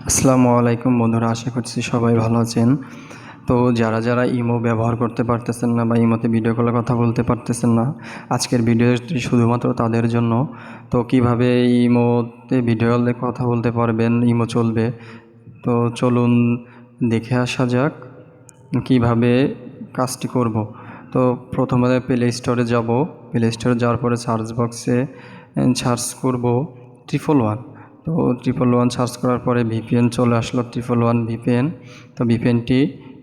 আসসালামু আলাইকুম বন্ধুরা, আশা করছি সবাই ভালো আছেন। তো যারা ইমো ব্যবহার করতে পারতেছেন না বা ইমোতে ভিডিও কলে কথা বলতে পারতেছেন না, আজকের ভিডিওটি শুধুমাত্র তাদের জন্য। তো কিভাবে ইমোতে ভিডিও কলে কথা বলতে পারবেন, ইমো চলবে, তো চলুন দেখে আসা যাক কিভাবে কাজটি করব। তো প্রথমে প্লে স্টোরে যাব। প্লে স্টোরে যাওয়ার পরে সার্চ বক্সে সার্চ করব 111। তো 111 সার্চ করার পরে ভিপিএন চলে আসলো, 111 ভিপিএন। তো ভিপিএনটি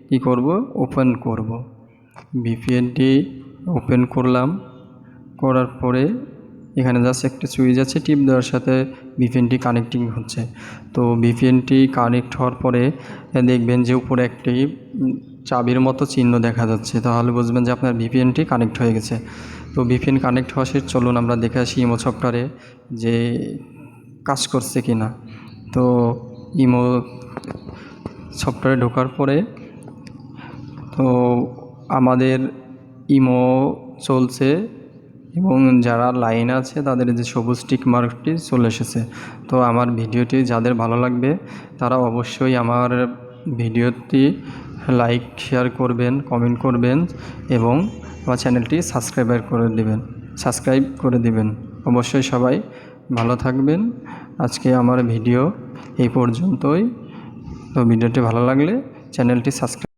কী করব, ওপেন করব। ভিপিএনটি ওপেন করলাম, করার পরে এখানে জাস্ট একটা সুইচ আছে, টিপ দেওয়ার সাথে ভিপিএনটি কানেক্টিং হচ্ছে। তো ভিপিএনটি কানেক্ট হওয়ার পরে দেখবেন যে উপরে একটি চাবির মতো চিহ্ন দেখা যাচ্ছে, তাহলে বুঝবেন যে আপনার ভিপিএনটি কানেক্ট হয়ে গেছে। তো ভিপিএন কানেক্ট হওয়া শেষ, চলুন আমরা দেখে আসি ইমো সফটওয়্যারে যে কাজ করছে কি না। তো ইমো সফটওয়্যারে ঢোকার পরে তো আমাদের ইমো চলছে এবং যারা লাইন আছে তাদের যে সবুজ টিক মার্কটি চলে এসেছে। তো আমার ভিডিওটি যাদের ভালো লাগবে তারা অবশ্যই আমার ভিডিওটি লাইক শেয়ার করবেন, কমেন্ট করবেন এবং আমার চ্যানেলটি সাবস্ক্রাইব করে দিবেন। অবশ্যই সবাই ভালো থাকবেন। আজকে আমার ভিডিও এই পর্যন্তই। তো ভিডিওটি ভালো লাগলে চ্যানেলটি সাবস্ক্রাইব